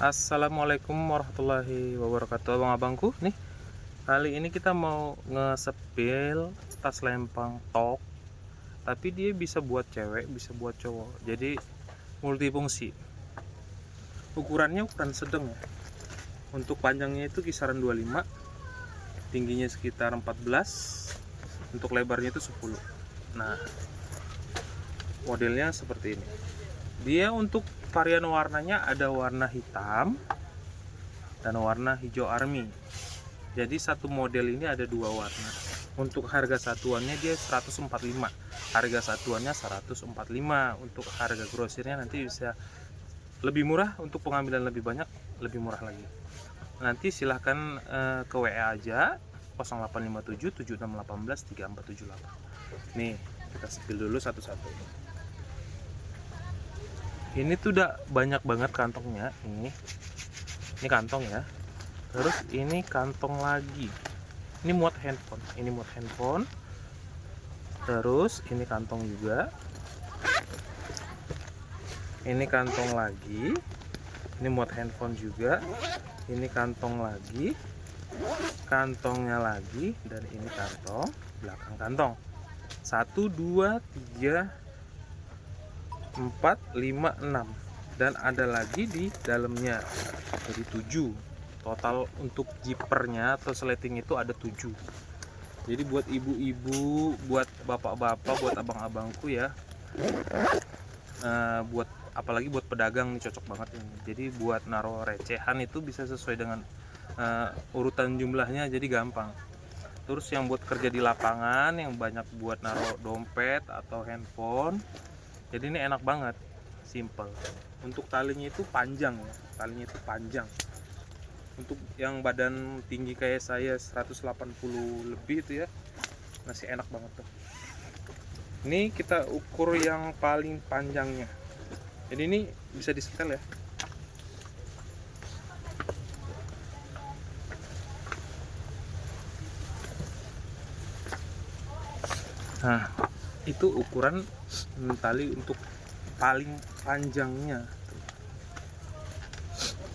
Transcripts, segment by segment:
Assalamualaikum warahmatullahi wabarakatuh, abang-abangku. Nih, kali ini kita mau nge-sepil tas lempang tok, tapi dia bisa buat cewek, bisa buat cowok. Jadi multifungsi. Ukurannya ukuran sedang ya. Untuk panjangnya itu kisaran 25, tingginya sekitar 14, untuk lebarnya itu 10. Nah, modelnya seperti ini. Dia untuk varian warnanya ada warna hitam dan warna hijau army. Jadi satu model ini ada dua warna. Untuk harga satuannya dia 145. Harga satuannya 145. Untuk harga grosirnya nanti bisa lebih murah, untuk pengambilan lebih banyak lebih murah lagi. Nanti silahkan ke WA aja 0857 7618 3478. Nih, kita sepil dulu satu-satu. Ini tuh udah banyak banget kantongnya. Ini kantong ya. Terus ini kantong lagi. Ini muat handphone. Terus ini kantong juga. Ini kantong lagi. Ini muat handphone juga. Ini kantong lagi. Kantongnya lagi, dan ini kantong belakang kantong. 1 2 3 4 5 6, dan ada lagi di dalamnya. Jadi 7 total. Untuk zippernya atau sleting itu ada 7. Jadi buat ibu-ibu, buat bapak-bapak, buat abang-abangku ya, buat apalagi buat pedagang nih cocok banget ini. Jadi buat naruh recehan itu bisa sesuai dengan urutan jumlahnya, jadi gampang. Terus yang buat kerja di lapangan, yang banyak buat naruh dompet atau handphone, jadi ini enak banget, simple. Untuk talinya itu panjang ya, untuk yang badan tinggi kayak saya 180 lebih itu ya, masih enak banget tuh. Ini kita ukur yang paling panjangnya, jadi ini bisa disetel ya. Nah, itu ukuran tali untuk paling panjangnya.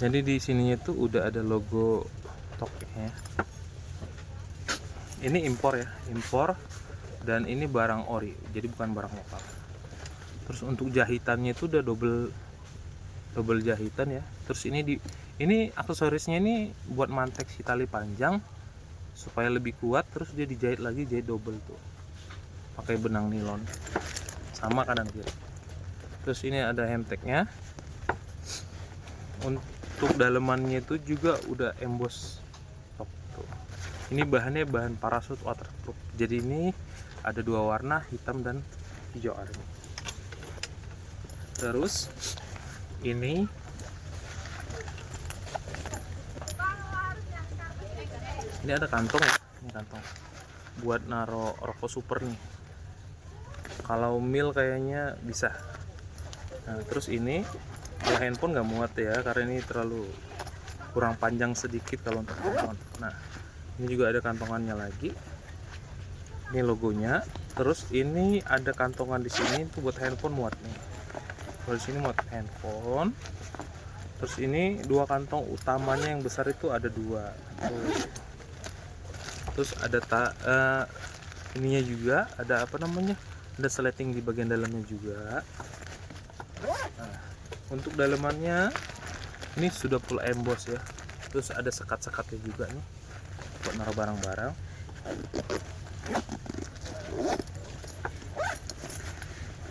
Jadi di sininya tuh udah ada logo toknya. Ini impor ya, dan ini barang ori, jadi bukan barang lokal. Terus untuk jahitannya itu udah double jahitan ya. Terus ini aksesorisnya ini buat mantek si tali panjang supaya lebih kuat. Terus dia dijahit lagi, jahit double tuh, pakai benang nilon sama kanan kiri. Terus ini ada hemteknya. Untuk dalemannya itu juga udah emboss top tuh. Ini bahannya bahan parasut waterproof. Jadi ini ada dua warna, hitam dan hijau army. Terus ini ada kantong ya. Ini kantong buat naro rokok super nih. Kalau mil kayaknya bisa. Nah, terus ini ya, handphone nggak muat ya, karena ini terlalu kurang panjang sedikit kalau untuk handphone. Nah, ini juga ada kantongannya lagi. Ini logonya. Terus ini ada kantongan di sini tuh buat handphone muat nih. Kalau di sini muat handphone. Terus ini dua kantong utamanya yang besar itu ada dua. Terus ada ininya juga, ada apa namanya? Ada sleting di bagian dalamnya juga. Nah, untuk dalemannya ini sudah full emboss ya. Terus ada sekat-sekatnya juga nih buat naruh barang-barang.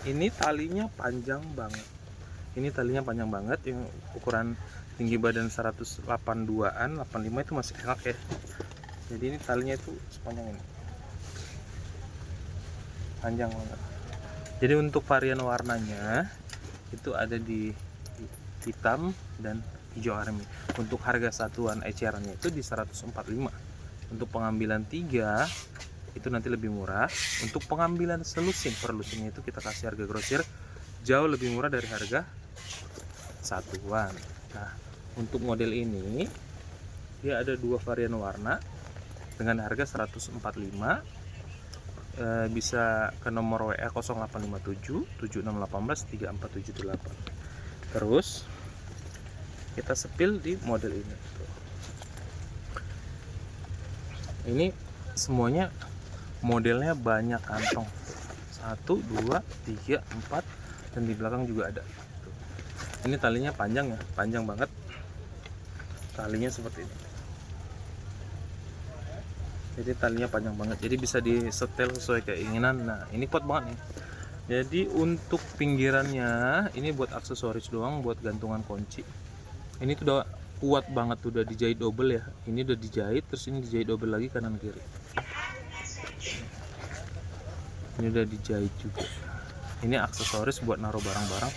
Ini talinya panjang banget. Yang ukuran tinggi badan 182-an, 85 itu masih enak ya. Jadi ini talinya itu sepanjang ini, panjang banget. Jadi untuk varian warnanya itu ada di hitam dan hijau army. Untuk harga satuan ecerannya itu di 145. Untuk pengambilan 3 itu nanti lebih murah. Untuk pengambilan selusin per lusinnya itu kita kasih harga grosir jauh lebih murah dari harga satuan. Nah, untuk model ini dia ada dua varian warna dengan harga 145. Bisa ke nomor WA 0857 7618 3478. Terus kita sepil di model ini. Ini semuanya modelnya banyak kantong, 1, 2, 3, 4, dan di belakang juga ada. Ini talinya panjang ya, panjang banget talinya seperti ini. Jadi talinya panjang banget, jadi bisa disetel sesuai keinginan. Nah ini kuat banget nih. Jadi untuk pinggirannya ini buat aksesoris doang, buat gantungan kunci. Ini tuh udah kuat banget, udah dijahit double ya. Ini udah dijahit, terus ini dijahit double lagi kanan kiri. Ini udah dijahit juga. Ini aksesoris buat naruh barang-barang.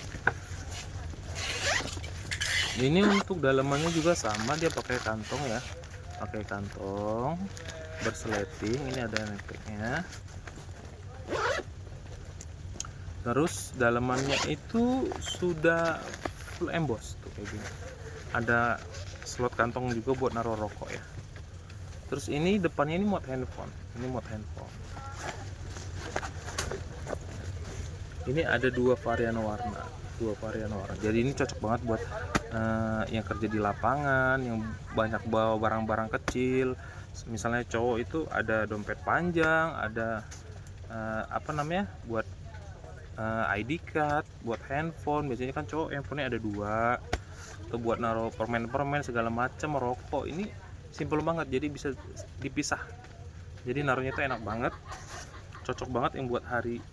Ini untuk dalamannya juga sama, dia pakai kantong ya, pakai kantong bersleting. Ini ada nepeknya. Terus dalamannya itu sudah full emboss tuh kayak gini. Ada slot kantong juga buat naruh rokok ya. Terus ini depannya ini muat handphone. Ini muat handphone. Ini ada dua varian warna. Jadi ini cocok banget buat yang kerja di lapangan, yang banyak bawa barang-barang kecil. Misalnya cowok itu ada dompet panjang, ada apa namanya, buat ID card, buat handphone. Biasanya kan cowok handphonenya ada 2, atau buat naruh permen-permen segala macam, rokok. Ini simple banget, jadi bisa dipisah. Jadi naruhnya itu enak banget, cocok banget yang buat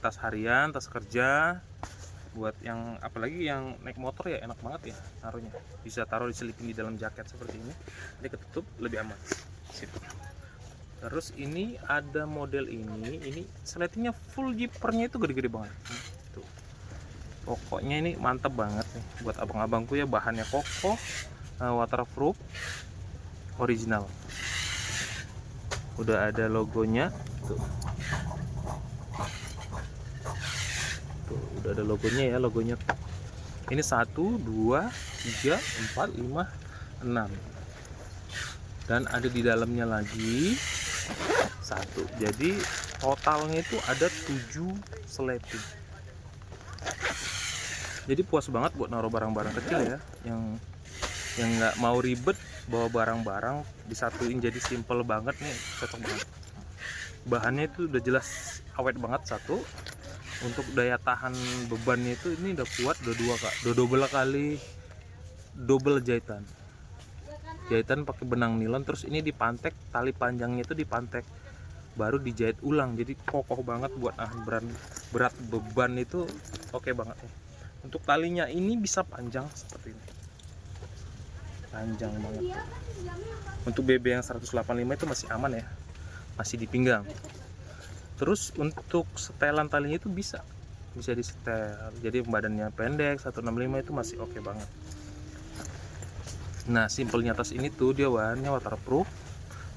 tas harian, tas kerja, buat yang apalagi yang naik motor ya, enak banget ya naruhnya. Bisa taruh diselipin di dalam jaket seperti ini, ini ketutup lebih aman. Sip. Terus ini ada model ini sletingnya full, zippernya itu gede-gede banget. Tuh. Pokoknya ini mantep banget nih buat abang-abangku ya, bahannya kokoh, waterproof, original. Udah ada logonya tuh. Tuh, udah ada logonya ya, logonya. Ini 1, 2, 3, 4, 5, 6. Dan ada di dalamnya lagi 1. Jadi totalnya itu ada 7 sleting. Jadi puas banget buat naruh barang-barang kecil ya, yang nggak mau ribet bawa barang-barang, disatuin jadi simple banget nih, cocok banget. Bahannya itu udah jelas awet banget. 1, untuk daya tahan bebannya itu ini udah kuat, udah 2 kak, udah double jahitan pakai benang nilon. Terus ini dipantek, tali panjangnya itu dipantek baru dijahit ulang, jadi kokoh banget buat berat beban itu. Oke banget ya. Untuk talinya ini bisa panjang seperti ini, panjang banget tuh. Untuk BB yang 185 itu masih aman ya, masih di pinggang. Terus untuk setelan talinya itu bisa disetel, jadi badannya pendek 165 itu masih oke banget. Nah simpelnya tas ini tuh dia bahannya waterproof,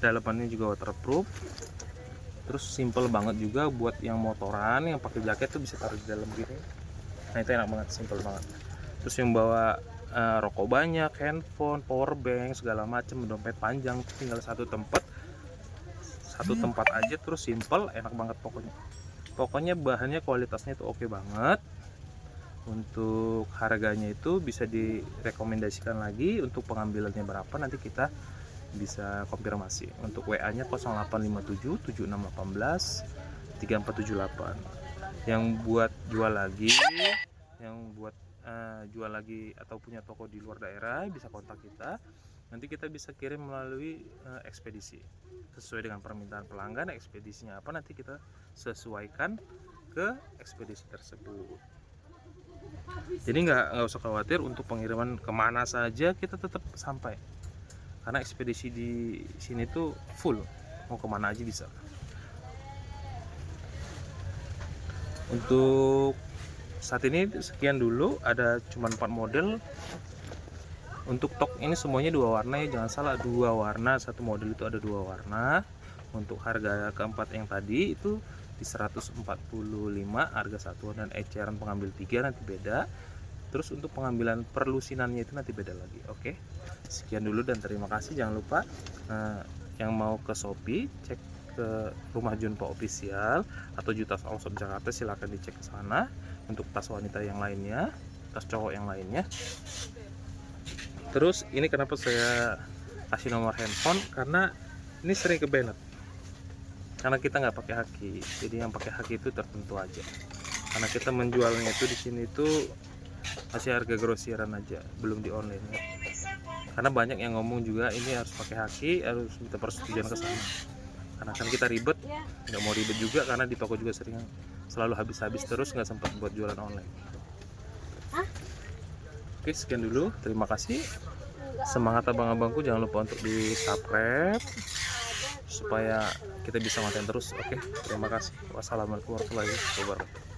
dalamannya juga waterproof. Terus simple banget juga buat yang motoran, yang pakai jaket tuh bisa taruh di dalam gini. Nah itu enak banget, simple banget. Terus yang bawa rokok banyak, handphone, power bank segala macam, dompet panjang, tinggal satu tempat aja. Terus simple, enak banget pokoknya bahannya, kualitasnya itu oke banget. Untuk harganya itu bisa direkomendasikan lagi. Untuk pengambilannya berapa nanti kita bisa konfirmasi. Untuk WA nya 0857 7618 3478. Yang buat jual lagi atau punya toko di luar daerah bisa kontak kita. Nanti kita bisa kirim melalui ekspedisi sesuai dengan permintaan pelanggan. Ekspedisinya apa nanti kita sesuaikan ke ekspedisi tersebut. Jadi nggak usah khawatir, untuk pengiriman kemana saja kita tetap sampai, karena ekspedisi di sini tuh full, mau kemana aja bisa. Untuk saat ini sekian dulu, ada cuma 4 model. Untuk tok ini semuanya 2 warna ya, jangan salah, 2 warna. Satu model itu ada 2 warna. Untuk harga keempat yang tadi itu di 145 harga satuan, dan eceran pengambil 3 nanti beda. Terus untuk pengambilan perlusinannya itu nanti beda lagi. Oke, sekian dulu dan terima kasih. Jangan lupa yang mau ke Shopee, cek ke Rumah Junpo Official atau Jutas All Shop Jakarta, silahkan dicek ke sana. Untuk tas wanita yang lainnya, tas cowok yang lainnya, Terus ini kenapa saya kasih nomor handphone, karena ini sering kebanet karena kita nggak pakai haki. Jadi yang pakai haki itu tertentu aja, karena kita menjualnya itu di sini tuh masih harga grosiran aja, belum di online ya. Karena banyak yang ngomong juga ini harus pakai haki, harus minta persetujuan ke sana. Karena kan kita ribet, nggak mau ribet juga, karena di toko juga selalu habis-habis terus, nggak sempat buat jualan online. Oke, sekian dulu, terima kasih. Semangat abang-abangku, jangan lupa untuk di subscribe supaya kita bisa konten terus. Oke, terima kasih. Wassalamualaikum warahmatullahi wabarakatuh.